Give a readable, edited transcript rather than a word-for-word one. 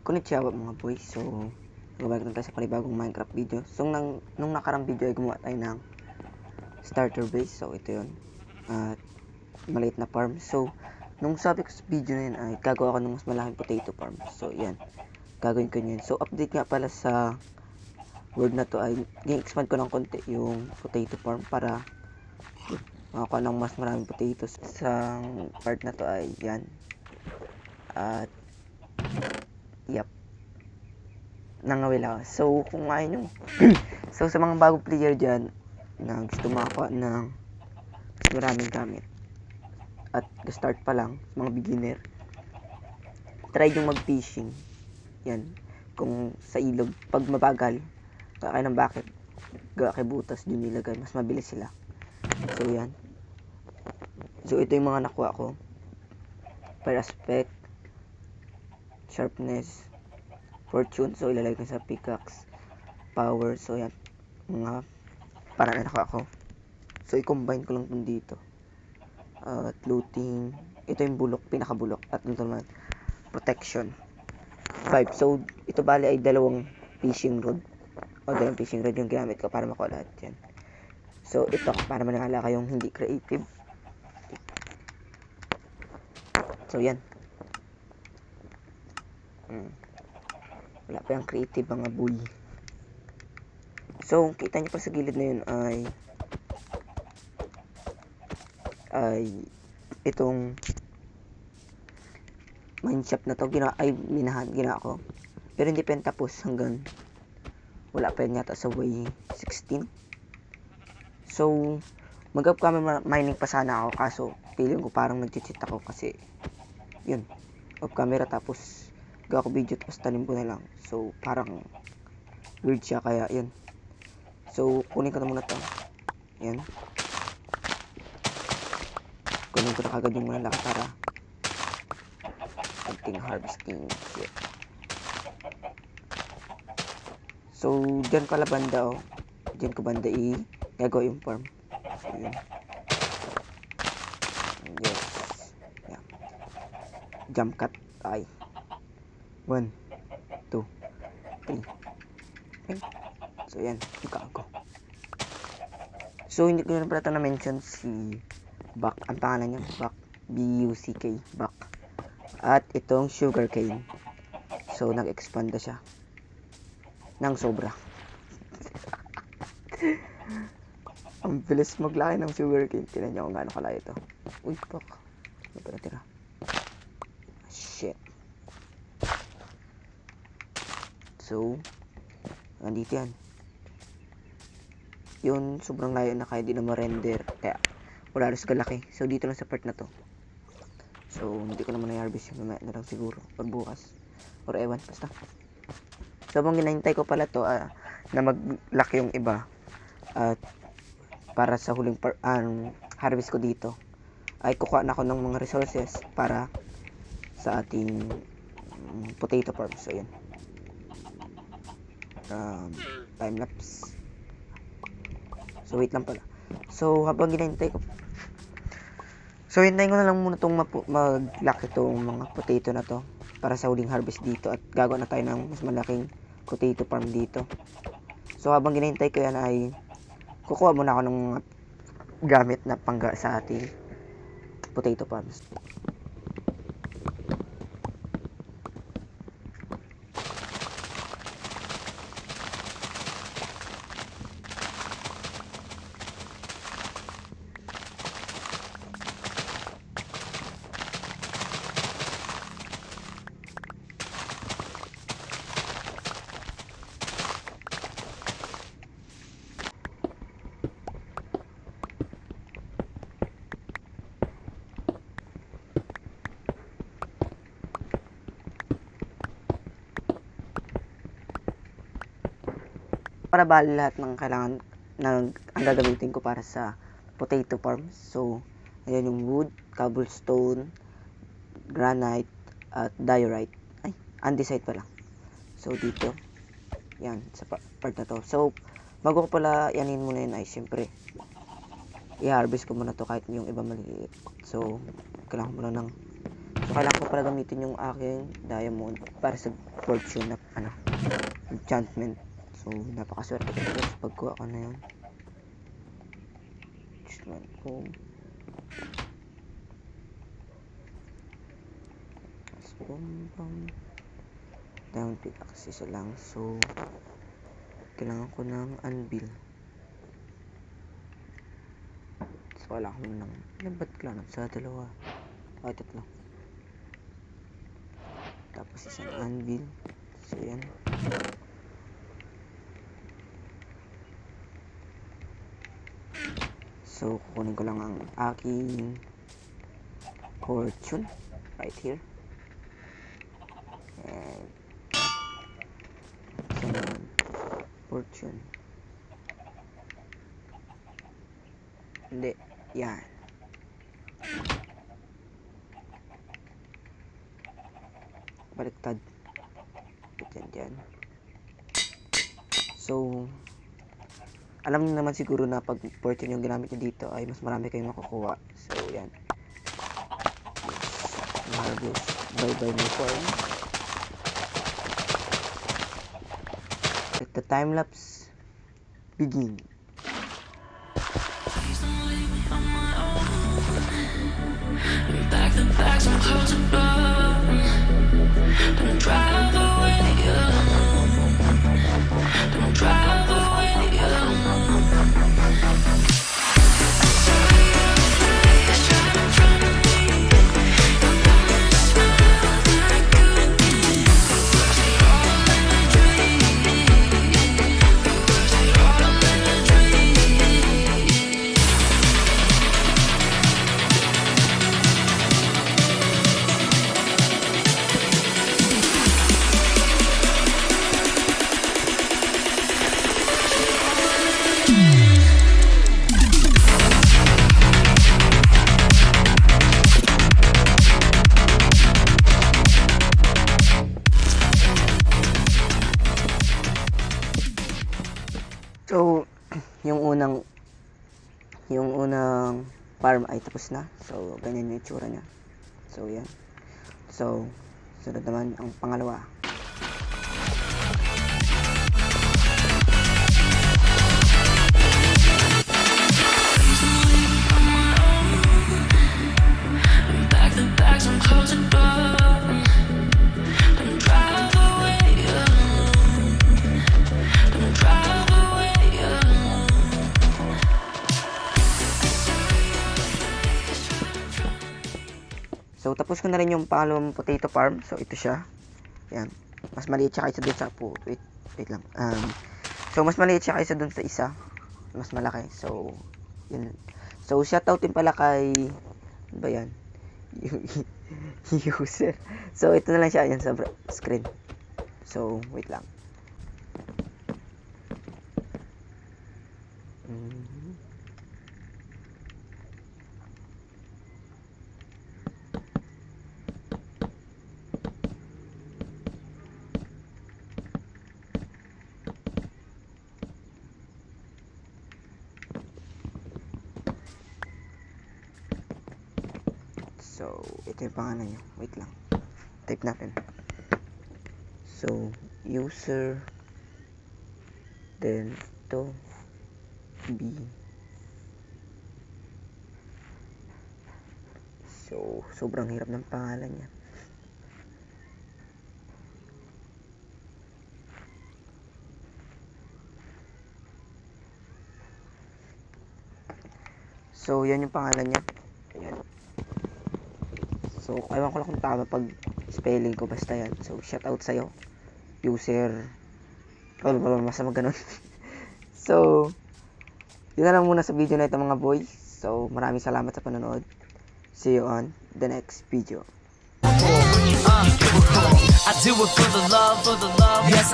Konnichiwa mga boys. So, nagbabalik na tayo sa panibagong Minecraft video. So, nung nakarang video ay gumawa tayo ng starter base. So, ito yun. At maliit na farm. So, nung sabi ko sa video na yun ay gagawa ko ng mas malaking potato farm. So, yan. Gagawin ko yun. So, update nga pala sa word na to ay i-expand ko ng konti yung potato farm para makakuha ng mas maraming potatoes. Sa part na to ay yan. At yep, nangawil ako. So, kung ayaw nyo so, sa mga bagong player dyan na gusto makakuha ng mas maraming gamit at start pa lang, mga beginner, try yung mag-fishing. Yan. Kung sa ilog, pag mabagal, kaya ng bakit, kay butas dun nilagay, mas mabilis sila. So, yan. So, ito yung mga nakuha ko. Per aspect, sharpness, fortune. So, ilalagay ko sa pickaxe, power. So, yan. Mga para na nakuha ko. So, i-combine ko lang dito. At looting. Ito yung bulok, pinakabulok. At ito naman, protection. 5. So, ito bali ay dalawang fishing rod. O, dalawang fishing rod yung ginamit ko para makuha lahat yan. So, ito, para manala kayong hindi creative. So, yan. Wala pa yung creative mga boy. So, kita nyo pa sa gilid na yun ay itong mineshaft na to gina ko. Pero hindi pa yan tapos hanggang wala pa yan yata sa way 16. So, mag-upcoming mining pa sana ako, kaso feeling ko parang nag-cheat ako kasi yun, off camera tapos gawa ko video tapos tanim ko na lang. So, parang weird siya, kaya yun. So, kunin ko na muna to. Yan. Kunin ko na kagad yung mga laki para ating harvesting. Yeah. So, dyan pala banda, oh. Dyan ko banda gagawa yung farm. So, yun. Yes. Yeah. Jump cut. Ay. 1, 2, 3. Okay. So, yan. Buka ako. So, hindi ko na pala ito na-mention si Buck. Ang pangalan niya, Buck. B-U-C-K. Buck. At itong sugarcane. So, nag-expand na siya. Nang sobra. Ang bilis maglaki ng sugarcane. Tignan niyo kung gaano kalaki ito. Uy, Buck. Ano pa natira? Shit. So, nandito yan. Yun, sobrang layo na kaya di na ma-render. Kaya, wala rin sa galaki. So, dito lang sa part na to. So, hindi ko naman na-harvest yung mamaya na lang siguro. Or bukas. Or ewan, basta. So, habang ginahintay ko pala to, na mag-lock yung iba. At, para sa huling harvest ko dito, ay kukuha na ako ng mga resources para sa ating potato farm. So, yun. Time lapse. So, wait lang pala. So, habang ginahintay ko. So, hintayin ko na lang muna itong mag-lock itong mga potato na to para sa huling harvest dito. At gagawa na tayo ng mas malaking potato farm dito. So, habang ginahintay ko yan ay kukuha muna ako ng mga gamit na pangga sa ating potato farms. Para bali lahat ng kailangan ang gagamitin ko para sa potato farm. So, ayan yung wood, cobblestone, granite, at diorite. Ay, andesite pala. So, dito. Yan, sa part na to. So, bago ko pala yanin muna yun ay siyempre, i-harvest ko muna to kahit yung iba maliliit. So, kailangan ko muna ng kailangan ko pala gamitin yung aking diamond para sa fortune na enchantment. So napakaswerte ko sa pagkuha ko na yun. Just one home. Diamond pickaxe isa lang, so kailangan ko ng anvil. So wala ko ng ba't kailangan sa dalawa? Ay, tatlo. Tapos isang anvil. So yan. So kukunin ko lang ang aking fortune right here. And fortune. Hindi. Yan. Baliktad. Dyan. So, alam niyo naman siguro na pag fortune yung ginamit niyo dito ay mas marami kayong makukuha. So, yan. Marvelous. Bye-bye my form. Let the time-lapse begin. Back to back, some close the door. Don't drive away alone. Don't drive away alone. So, yung unang farm ay tapos na. So, ganyan yung itsura niya. So, yan. So, sunod naman ang pangalawa. Back to back, some close the door. Don't drive away alone. Don't drive away alone. So, tapos ko na rin yung pangalawang potato farm. So, ito siya. Yan. Mas maliit siya kaysa dun sa wait lang. So, mas maliit siya kaysa dun sa isa. Mas malaki. So, yun. So, shoutout din pala kay ano ba yan? User. So, ito na lang siya. Yan sa screen. So, wait lang. So, ito yung pangalan nyo. Wait lang. Type natin. So, user. Then, ito. B. So, sobrang hirap ng pangalan niya. So, yan yung pangalan niya. Ayan. So, ewan ko lang kung tama pag spelling ko. Basta yan. So, shoutout sa'yo. User. Masama ganun. So, yun na lang muna sa video na ito mga boys. So, maraming salamat sa panonood. See you on the next video. I do it for the love, yes.